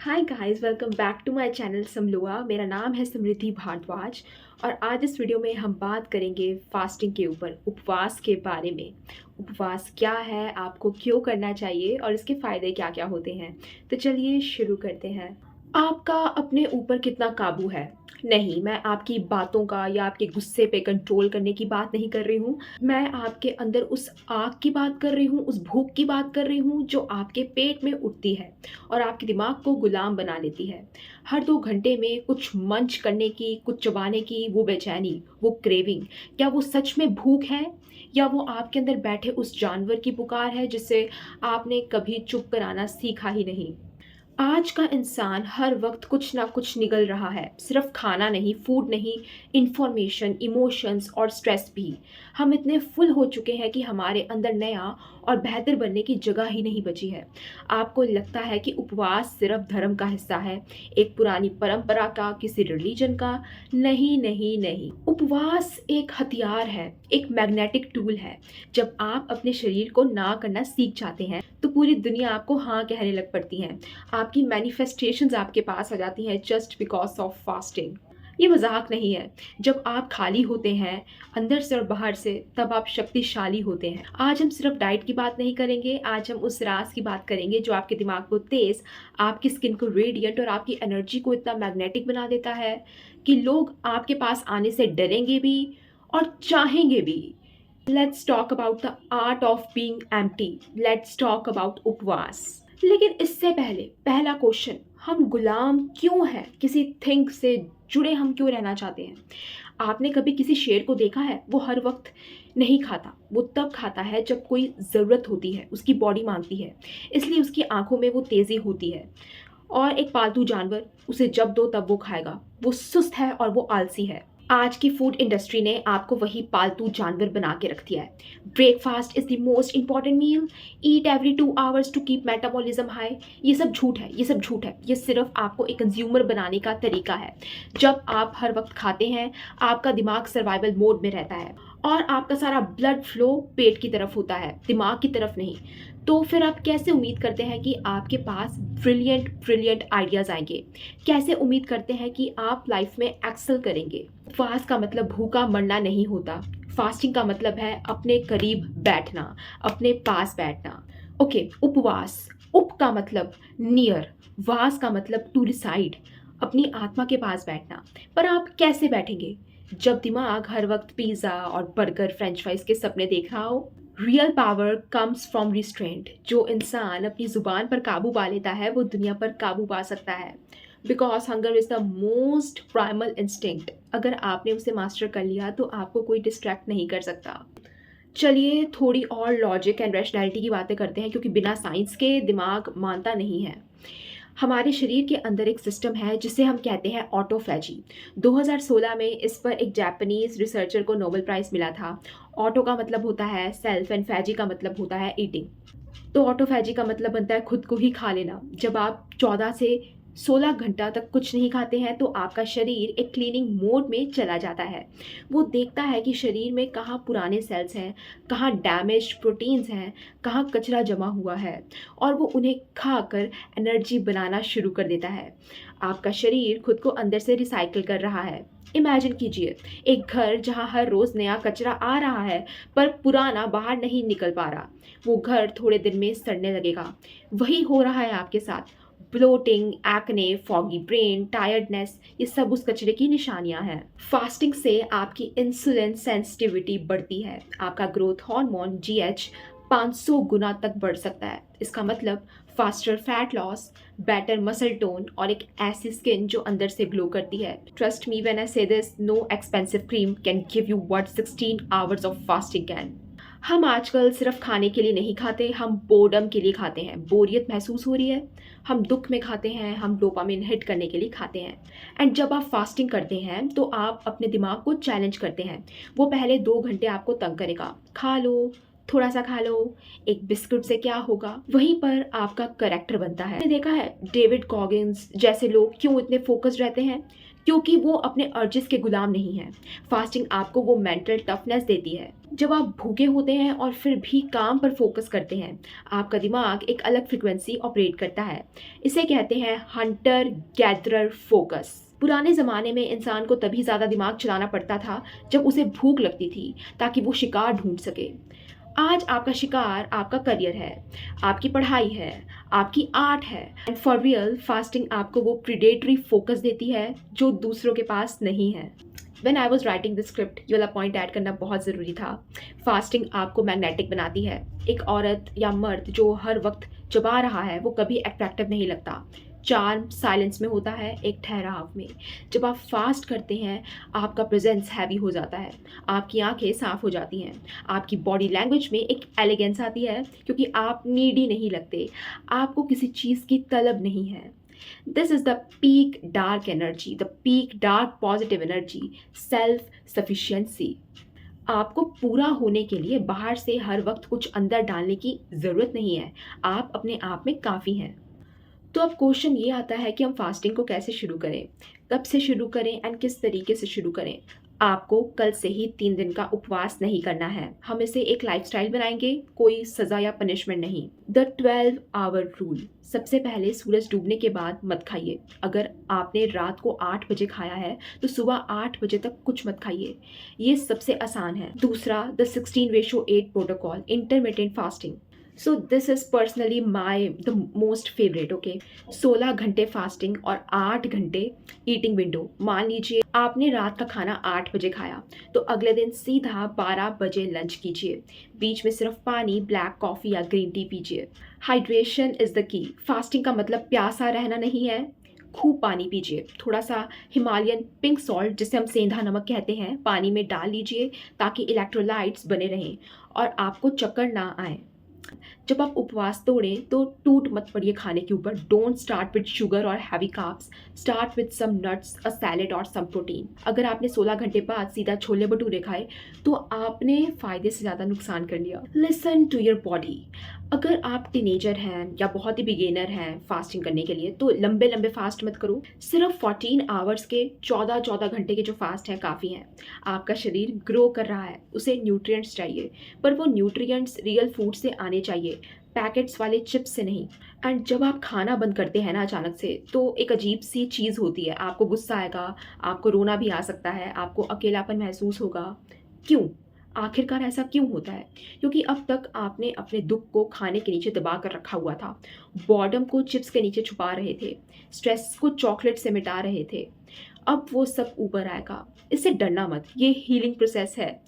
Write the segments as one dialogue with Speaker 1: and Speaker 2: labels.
Speaker 1: Hi guys, welcome back to my channel Samlua. मेरा नाम है समृद्धि भारद्वाज और आज इस वीडियो में हम बात करेंगे फास्टिंग के ऊपर, उपवास के बारे में। उपवास क्या है, आपको क्यों करना चाहिए और इसके फ़ायदे क्या क्या होते हैं। तो चलिए शुरू करते हैं। आपका अपने ऊपर कितना काबू है? नहीं, मैं आपकी बातों का या आपके गुस्से पे कंट्रोल करने की बात नहीं कर रही हूँ। मैं आपके अंदर उस आग की बात कर रही हूँ, उस भूख की बात कर रही हूँ जो आपके पेट में उठती है और आपके दिमाग को गुलाम बना लेती है। हर 2 घंटे में कुछ मंच करने की, कुछ चबाने की वो बेचैनी, वो क्रेविंग, क्या वो सच में भूख है या वो आपके अंदर बैठे उस जानवर की पुकार है जिसे आपने कभी चुप कराना सीखा ही नहीं? आज का इंसान हर वक्त कुछ ना कुछ निगल रहा है, सिर्फ खाना नहीं, फूड नहीं, इंफॉर्मेशन, इमोशंस और स्ट्रेस भी। हम इतने फुल हो चुके हैं कि हमारे अंदर नया और बेहतर बनने की जगह ही नहीं बची है। आपको लगता है कि उपवास सिर्फ धर्म का हिस्सा है, एक पुरानी परंपरा का, किसी रिलीजन का। नहीं नहीं नहीं, उपवास एक हथियार है, एक मैग्नेटिक टूल है। जब आप अपने शरीर को ना करना सीख जाते हैं तो पूरी दुनिया आपको हाँ कहने लग पड़ती है। आपकी मैनिफेस्टेशंस आपके पास आ जाती हैं जस्ट बिकॉज ऑफ फास्टिंग। ये मजाक नहीं है। जब आप खाली होते हैं अंदर से और बाहर से, तब आप शक्तिशाली होते हैं। आज हम सिर्फ डाइट की बात नहीं करेंगे, आज हम उस राज की बात करेंगे जो आपके दिमाग को तेज, आपकी स्किन को रेडिएंट और आपकी एनर्जी को इतना मैग्नेटिक बना देता है कि लोग आपके पास आने से डरेंगे भी और चाहेंगे भी। Let's talk about the art of being empty. Let's talk about उपवास। लेकिन इससे पहले पहला क्वेश्चन, हम गुलाम क्यों हैं? किसी थिंग से जुड़े हम क्यों रहना चाहते हैं? आपने कभी किसी शेर को देखा है? वो हर वक्त नहीं खाता, वो तब खाता है जब कोई ज़रूरत होती है, उसकी बॉडी मांगती है, इसलिए उसकी आंखों में वो तेज़ी होती है। और एक पालतू जानवर, उसे जब दो तब वो खाएगा, वो सुस्त है और वो आलसी है। आज की फूड इंडस्ट्री ने आपको वही पालतू जानवर बना के रख दिया है। Breakfast is the most important meal, eat every 2 hours to keep metabolism high. ये सब झूठ है, ये सब झूठ है। ये सिर्फ आपको एक कंज्यूमर बनाने का तरीका है। जब आप हर वक्त खाते हैं, आपका दिमाग सर्वाइवल मोड में रहता है और आपका सारा ब्लड फ्लो पेट की तरफ होता है, दिमाग की तरफ नहीं। तो फिर आप कैसे उम्मीद करते हैं कि आपके पास ब्रिलियंट ब्रिलियंट आइडियाज़ आएंगे? कैसे उम्मीद करते हैं कि आप लाइफ में एक्सेल करेंगे? उपवास का मतलब भूखा मरना नहीं होता। फास्टिंग का मतलब है अपने करीब बैठना, अपने पास बैठना। ओके, उपवास, उप का मतलब नियर, वास का मतलब टू रिसाइड, अपनी आत्मा के पास बैठना। पर आप कैसे बैठेंगे जब दिमाग हर वक्त पिज़्ज़ा और बर्गर, फ्रेंच फ्राइज के सपने देख रहा हो? Real power comes from restraint. जो इंसान अपनी ज़ुबान पर काबू पा लेता है वो दुनिया पर काबू पा सकता है। Because hunger is the most primal instinct. अगर आपने उसे मास्टर कर लिया तो आपको कोई डिस्ट्रैक्ट नहीं कर सकता। चलिए थोड़ी और लॉजिक एंड रैशनैलिटी की बातें करते हैं, क्योंकि बिना साइंस के दिमाग मानता नहीं है। हमारे शरीर के अंदर एक सिस्टम है जिसे हम कहते हैं ऑटोफैजी। 2016 में इस पर एक जापानीज रिसर्चर को नोबेल प्राइज़ मिला था। ऑटो का मतलब होता है सेल्फ एंड फैजी का मतलब होता है ईटिंग। तो ऑटोफैजी का मतलब बनता है खुद को ही खा लेना। जब आप 14 से 16 घंटा तक कुछ नहीं खाते हैं तो आपका शरीर एक क्लीनिंग मोड में चला जाता है। वो देखता है कि शरीर में कहाँ पुराने सेल्स हैं, कहाँ डैमेज्ड प्रोटीन्स हैं, कहाँ कचरा जमा हुआ है, और वो उन्हें खाकर एनर्जी बनाना शुरू कर देता है। आपका शरीर खुद को अंदर से रिसाइकिल कर रहा है। इमेजिन कीजिए एक घर जहाँ हर रोज़ नया कचरा आ रहा है पर पुराना बाहर नहीं निकल पा रहा। वो घर थोड़े दिन में सड़ने लगेगा। वही हो रहा है आपके साथ। Bloating, acne, foggy brain, tiredness, ये सब उस कचरे की निशानियां हैं। फास्टिंग से आपकी इंसुलिन सेंसिटिविटी बढ़ती है। आपका ग्रोथ हार्मोन जीएच 500 गुना तक बढ़ सकता है। इसका मतलब faster fat loss, better muscle tone और एक ऐसी स्किन जो अंदर से ग्लो करती है। ट्रस्ट मी व्हेन आई से this, no expensive cream can give you what 16 hours of fasting can. हम आजकल सिर्फ खाने के लिए नहीं खाते, हम बोर्डम के लिए खाते हैं। बोरियत महसूस हो रही है, हम दुख में खाते हैं, हम डोपामिन हिट करने के लिए खाते हैं। एंड जब आप फास्टिंग करते हैं तो आप अपने दिमाग को चैलेंज करते हैं। वो पहले 2 घंटे आपको तंग करेगा, खा लो, थोड़ा सा खा लो, एक बिस्कुट से क्या होगा। वहीं पर आपका करेक्टर बनता है। मैंने देखा है डेविड कॉगिंस जैसे लोग क्यों इतने फोकस्ड रहते हैं, क्योंकि वो अपने अर्जेस के गुलाम नहीं हैं। फास्टिंग आपको वो मेंटल टफनेस देती है। जब आप भूखे होते हैं और फिर भी काम पर फोकस करते हैं, आपका दिमाग एक अलग फ्रिक्वेंसी ऑपरेट करता है। इसे कहते हैं हंटर गैदरर फोकस। पुराने ज़माने में इंसान को तभी ज़्यादा दिमाग चलाना पड़ता था जब उसे भूख लगती थी, ताकि वो शिकार ढूंढ सके। आज आपका शिकार आपका करियर है, आपकी पढ़ाई है, आपकी आर्ट है। एंड फॉर रियल फास्टिंग आपको वो प्रिडेटरी फोकस देती है जो दूसरों के पास नहीं है। When I was writing the script, ये वाला पॉइंट ऐड करना बहुत ज़रूरी था। फास्टिंग आपको मैग्नेटिक बनाती है। एक औरत या मर्द जो हर वक्त चबा रहा है वो कभी अट्रैक्टिव नहीं लगता। चार्म साइलेंस में होता है, एक ठहराव में। जब आप फास्ट करते हैं, आपका प्रेजेंस हैवी हो जाता है, आपकी आंखें साफ हो जाती हैं, आपकी बॉडी लैंग्वेज में एक एलिगेंस आती है, क्योंकि आप नीडी नहीं लगते, आपको किसी चीज़ की तलब नहीं है। This is the peak dark energy, the peak dark positive energy, self sufficiency. आपको पूरा होने के लिए बाहर से हर वक्त कुछ अंदर डालने की ज़रूरत नहीं है। आप अपने आप में काफ़ी हैं। तो अब क्वेश्चन ये आता है कि हम फास्टिंग को कैसे शुरू करें, कब से शुरू करें एंड किस तरीके से शुरू करें। आपको कल से ही 3 दिन का उपवास नहीं करना है। हम इसे एक लाइफस्टाइल बनाएंगे, कोई सज़ा या पनिशमेंट नहीं। The 12 hour rule. सबसे पहले सूरज डूबने के बाद मत खाइए। अगर आपने रात को 8 बजे खाया है तो सुबह 8 बजे तक कुछ मत खाइए। ये सबसे आसान है। दूसरा, the 16:8 protocol, intermittent fasting. So this is personally my the most favourite. Okay, 16 घंटे फास्टिंग और 8 घंटे ईटिंग विंडो। मान लीजिए आपने रात का खाना 8 बजे खाया, तो अगले दिन सीधा 12 बजे लंच कीजिए। बीच में सिर्फ पानी, ब्लैक कॉफ़ी या ग्रीन टी पीजिए। Hydration is the key. Fasting का मतलब प्यासा रहना नहीं है। खूब पानी पीजिए। थोड़ा सा हिमालयन पिंक सॉल्ट, जिसे हम सेंधा नमक कहते हैं, पानी में डाल लीजिए ताकि इलेक्ट्रोलाइट्स बने रहें और आपको चक्कर ना आए। जब आप उपवास तोड़ें तो टूट मत पड़िए खाने के ऊपर। डोंट स्टार्ट विद शुगर और heavy carbs, start with some nuts, a salad और सम प्रोटीन। अगर आपने 16 घंटे बाद सीधा छोले भटूरे खाए तो आपने फायदे से ज़्यादा नुकसान कर लिया। Listen to your body. अगर आप टीनेजर हैं या बहुत ही बिगेनर हैं फास्टिंग करने के लिए, तो लंबे लंबे फास्ट मत करो। सिर्फ 14 आवर्स के 14 घंटे के जो फास्ट हैं काफ़ी हैं। आपका शरीर ग्रो कर रहा है, उसे न्यूट्रिएंट्स चाहिए, पर वो न्यूट्रिएंट्स रियल फूड से आने चाहिए, पैकेट्स वाले चिप्स से नहीं। एंड जब आप खाना बंद करते हैं ना अचानक से, तो एक अजीब सी चीज़ होती है। आपको गुस्सा आएगा, आपको रोना भी आ सकता है, आपको अकेलापन महसूस होगा। क्यों? आखिरकार ऐसा क्यों होता है? क्योंकि अब तक आपने अपने दुख को खाने के नीचे दबा कर रखा हुआ था, बॉर्डम को चिप्स के नीचे छुपा रहे थे, स्ट्रेस को चॉकलेट से मिटा रहे थे। अब वो सब ऊपर आएगा। इससे डरना मत, ये हीलिंग प्रोसेस है।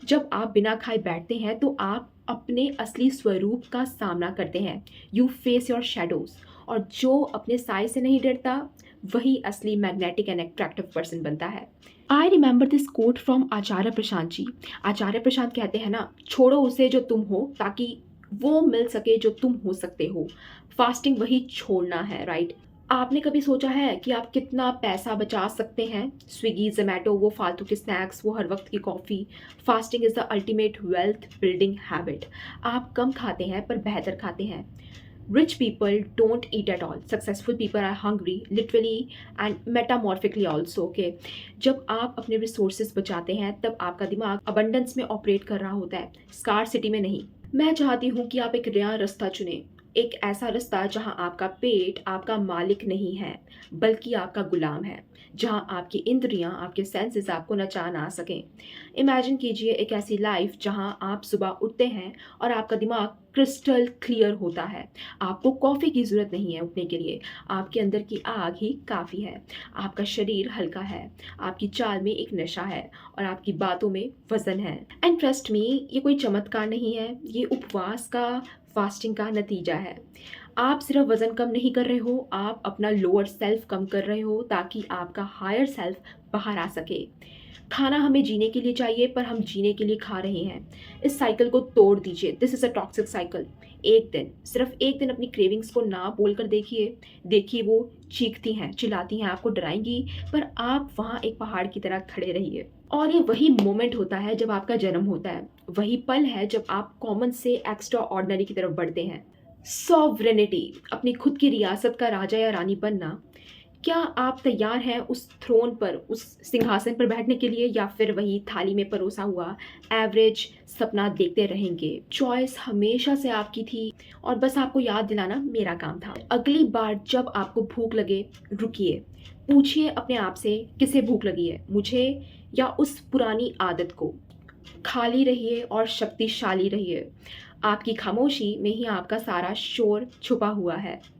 Speaker 1: जब आप बिना खाए बैठते हैं तो आप अपने असली स्वरूप का सामना करते हैं। You face your shadows. और जो अपने साय से नहीं डरता वही असली मैग्नेटिक एंड अट्रैक्टिव पर्सन बनता है। I remember this quote from Acharya Prashant ji. Acharya Prashant कहते हैं ना, छोड़ो उसे जो तुम हो ताकि वो मिल सके जो तुम हो सकते हो। फास्टिंग वही छोड़ना है, राइट? आपने कभी सोचा है कि आप कितना पैसा बचा सकते हैं? स्विगी, जोमेटो, वो फालतू के स्नैक्स, वो हर वक्त की coffee. Fasting is the ultimate wealth building habit. आप कम खाते हैं पर बेहतर खाते हैं। Rich people don't eat at all. Successful people are hungry, literally and metamorphically also. Okay, जब आप अपने रिसोर्सेज बचाते हैं तब आपका दिमाग अबंडेंस में ऑपरेट कर रहा होता है, स्कार्सिटी में नहीं। मैं चाहती हूँ कि आप एक नया रास्ता चुनें, एक ऐसा रास्ता जहाँ आपका पेट आपका मालिक नहीं है बल्कि आपका गुलाम है, जहाँ आपकी इंद्रियाँ, आपके सेंसेस आपको नचा ना सकें। इमेजिन कीजिए एक ऐसी लाइफ जहाँ आप सुबह उठते हैं और आपका दिमाग क्रिस्टल क्लियर होता है। आपको कॉफ़ी की ज़रूरत नहीं है उठने के लिए, आपके अंदर की आग ही काफ़ी है। आपका शरीर हल्का है, आपकी चाल में एक नशा है और आपकी बातों में वज़न है। एंड ट्रस्ट मी, ये कोई चमत्कार नहीं है, ये उपवास का, फास्टिंग का नतीजा है। आप सिर्फ वज़न कम नहीं कर रहे हो, आप अपना लोअर सेल्फ कम कर रहे हो ताकि आपका हायर सेल्फ बाहर आ सके। खाना हमें जीने के लिए चाहिए पर हम जीने के लिए खा रहे हैं। इस साइकिल को तोड़ दीजिए। This is a toxic cycle. एक दिन, सिर्फ एक दिन अपनी क्रेविंग्स को ना बोल कर देखिए वो चीखती हैं, चिल्लाती हैं, आपको डराएंगी, पर आप वहाँ एक पहाड़ की तरह खड़े रहिए। और ये वही मोमेंट होता है जब आपका जन्म होता है, वही पल है जब आप कॉमन से एक्स्ट्रा ऑर्डिनरी की तरफ बढ़ते हैं। सॉवरेनिटी, अपनी खुद की रियासत का राजा या रानी बनना, क्या आप तैयार हैं उस थ्रोन पर, उस सिंहासन पर बैठने के लिए, या फिर वही थाली में परोसा हुआ एवरेज सपना देखते रहेंगे? चॉइस हमेशा से आपकी थी और बस आपको याद दिलाना मेरा काम था। अगली बार जब आपको भूख लगे, रुकिए, पूछिए अपने आप से किसे भूख लगी है, मुझे या उस पुरानी आदत को? खाली रहिए और शक्तिशाली रहिए। आपकी खामोशी में ही आपका सारा शोर छुपा हुआ है।